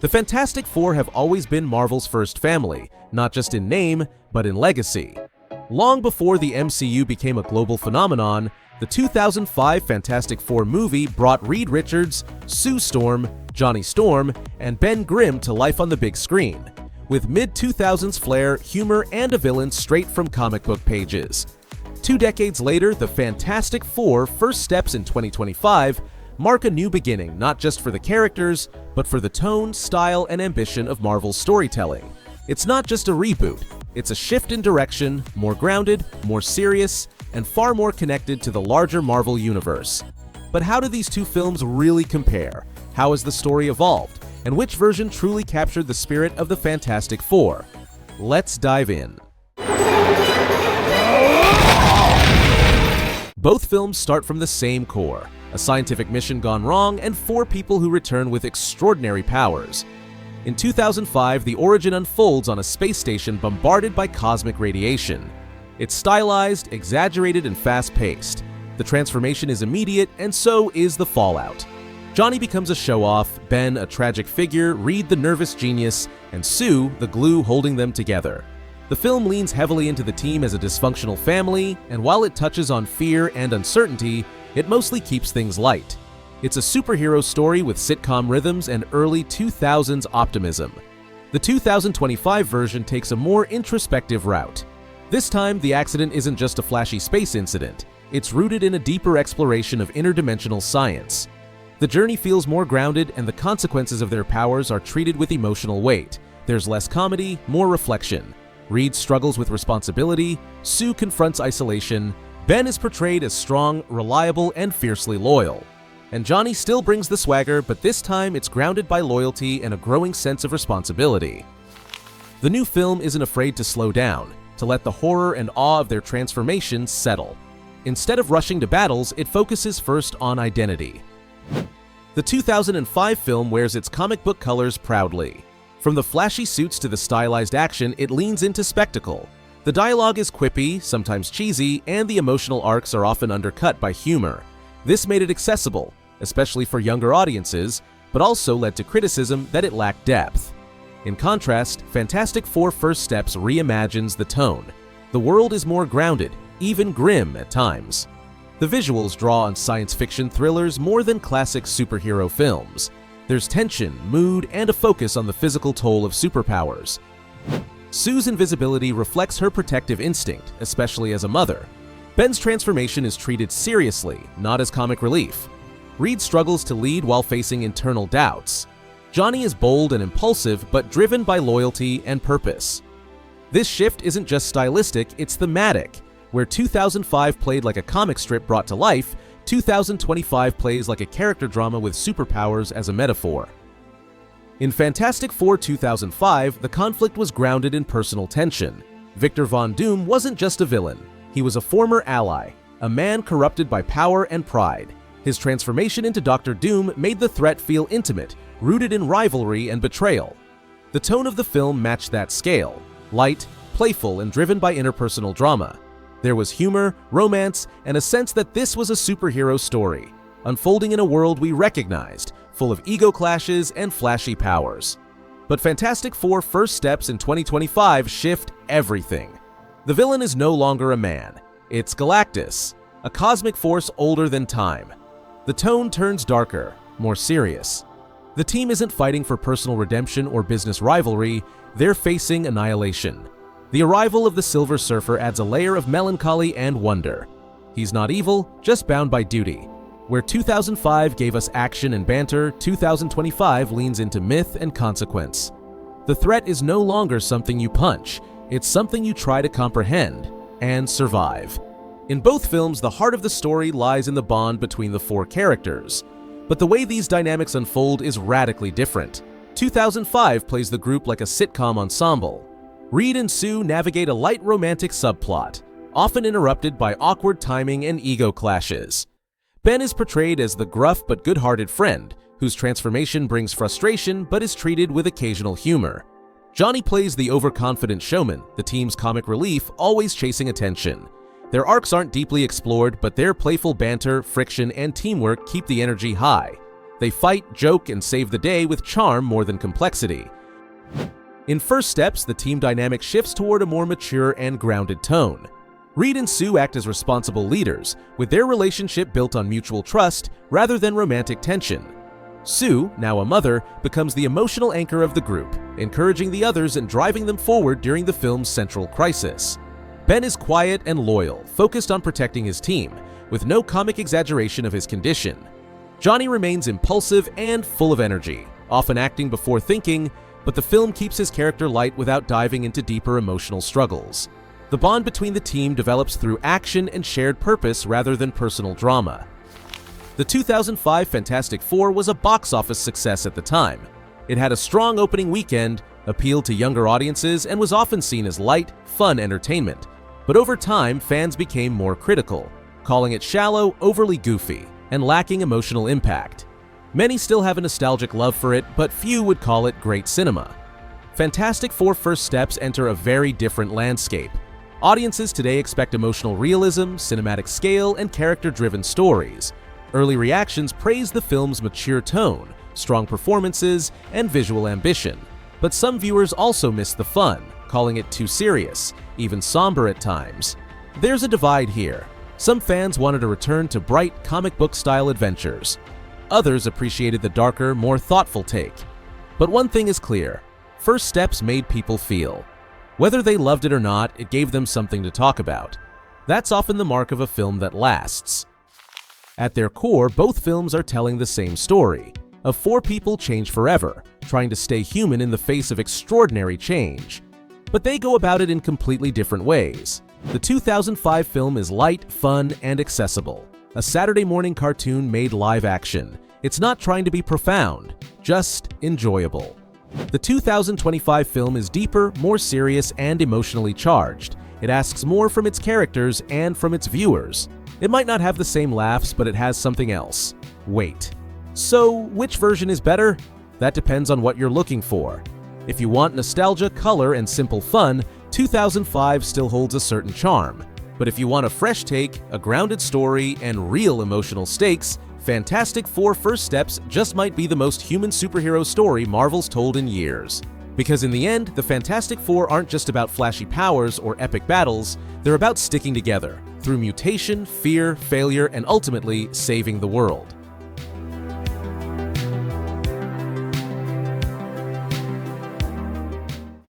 The Fantastic Four have always been Marvel's first family, not just in name, but in legacy. Long before the MCU became a global phenomenon, the 2005 Fantastic Four movie brought Reed Richards, Sue Storm, Johnny Storm, and Ben Grimm to life on the big screen, with mid-2000s flair, humor, and a villain straight from comic book pages. 2 decades later, the Fantastic Four first steps in 2025 mark a new beginning not just for the characters, but for the tone, style, and ambition of Marvel's storytelling. It's not just a reboot, it's a shift in direction, more grounded, more serious, and far more connected to the larger Marvel universe. But how do these two films really compare? How has the story evolved? And which version truly captured the spirit of the Fantastic Four? Let's dive in. Both films start from the same core, a scientific mission gone wrong and 4 people who return with extraordinary powers. In 2005, the origin unfolds on a space station bombarded by cosmic radiation. It's stylized, exaggerated, and fast-paced. The transformation is immediate, and so is the fallout. Johnny becomes a show-off, Ben a tragic figure, Reed the nervous genius, and Sue the glue holding them together. The film leans heavily into the team as a dysfunctional family, and while it touches on fear and uncertainty, it mostly keeps things light. It's a superhero story with sitcom rhythms and early 2000s optimism. The 2025 version takes a more introspective route. This time, the accident isn't just a flashy space incident. It's rooted in a deeper exploration of interdimensional science. The journey feels more grounded, and the consequences of their powers are treated with emotional weight. There's less comedy, more reflection. Reed struggles with responsibility, Sue confronts isolation, Ben is portrayed as strong, reliable, and fiercely loyal. And Johnny still brings the swagger, but this time it's grounded by loyalty and a growing sense of responsibility. The new film isn't afraid to slow down, to let the horror and awe of their transformations settle. Instead of rushing to battles, it focuses first on identity. The 2005 film wears its comic book colors proudly. From the flashy suits to the stylized action, it leans into spectacle. The dialogue is quippy, sometimes cheesy, and the emotional arcs are often undercut by humor. This made it accessible, especially for younger audiences, but also led to criticism that it lacked depth. In contrast, Fantastic Four First Steps reimagines the tone. The world is more grounded, even grim at times. The visuals draw on science fiction thrillers more than classic superhero films. There's tension, mood, and a focus on the physical toll of superpowers. Sue's invisibility reflects her protective instinct, especially as a mother. Ben's transformation is treated seriously, not as comic relief. Reed struggles to lead while facing internal doubts. Johnny is bold and impulsive, but driven by loyalty and purpose. This shift isn't just stylistic, it's thematic. Where 2005 played like a comic strip brought to life, 2025 plays like a character drama with superpowers as a metaphor. In Fantastic Four 2005, the conflict was grounded in personal tension. Victor Von Doom wasn't just a villain. He was a former ally, a man corrupted by power and pride. His transformation into Dr. Doom made the threat feel intimate, rooted in rivalry and betrayal. The tone of the film matched that scale, light, playful, and driven by interpersonal drama. There was humor, romance, and a sense that this was a superhero story, unfolding in a world we recognized, full of ego clashes and flashy powers. But Fantastic Four First Steps in 2025 shift everything. The villain is no longer a man. It's Galactus, a cosmic force older than time. The tone turns darker, more serious. The team isn't fighting for personal redemption or business rivalry, they're facing annihilation. The arrival of the Silver Surfer adds a layer of melancholy and wonder. He's not evil, just bound by duty. Where 2005 gave us action and banter, 2025 leans into myth and consequence. The threat is no longer something you punch, it's something you try to comprehend and survive. In both films, the heart of the story lies in the bond between the 4 characters. But the way these dynamics unfold is radically different. 2005 plays the group like a sitcom ensemble. Reed and Sue navigate a light romantic subplot, often interrupted by awkward timing and ego clashes. Ben is portrayed as the gruff but good-hearted friend, whose transformation brings frustration but is treated with occasional humor. Johnny plays the overconfident showman, the team's comic relief, always chasing attention. Their arcs aren't deeply explored, but their playful banter, friction, and teamwork keep the energy high. They fight, joke, and save the day with charm more than complexity. In First Steps, the team dynamic shifts toward a more mature and grounded tone. Reed and Sue act as responsible leaders, with their relationship built on mutual trust rather than romantic tension. Sue, now a mother, becomes the emotional anchor of the group, encouraging the others and driving them forward during the film's central crisis. Ben is quiet and loyal, focused on protecting his team, with no comic exaggeration of his condition. Johnny remains impulsive and full of energy, often acting before thinking, but the film keeps his character light without diving into deeper emotional struggles. The bond between the team develops through action and shared purpose rather than personal drama. The 2005 Fantastic Four was a box office success at the time. It had a strong opening weekend, appealed to younger audiences, and was often seen as light, fun entertainment. But over time, fans became more critical, calling it shallow, overly goofy, and lacking emotional impact. Many still have a nostalgic love for it, but few would call it great cinema. Fantastic Four First Steps enter a very different landscape. Audiences today expect emotional realism, cinematic scale, and character-driven stories. Early reactions praise the film's mature tone, strong performances, and visual ambition. But some viewers also miss the fun, calling it too serious, even somber at times. There's a divide here. Some fans wanted a return to bright, comic book-style adventures. Others appreciated the darker, more thoughtful take. But one thing is clear: First Steps made people feel. Whether they loved it or not, it gave them something to talk about. That's often the mark of a film that lasts. At their core, both films are telling the same story, of four people changed forever, trying to stay human in the face of extraordinary change. But they go about it in completely different ways. The 2005 film is light, fun, and accessible. A Saturday morning cartoon made live action. It's not trying to be profound, just enjoyable. The 2025 film is deeper, more serious, and emotionally charged. It asks more from its characters and from its viewers. It might not have the same laughs, but it has something else: weight. So, which version is better? That depends on what you're looking for. If you want nostalgia, color, and simple fun, 2005 still holds a certain charm. But if you want a fresh take, a grounded story, and real emotional stakes, Fantastic Four First Steps just might be the most human superhero story Marvel's told in years. Because in the end, the Fantastic Four aren't just about flashy powers or epic battles, they're about sticking together, through mutation, fear, failure, and ultimately saving the world.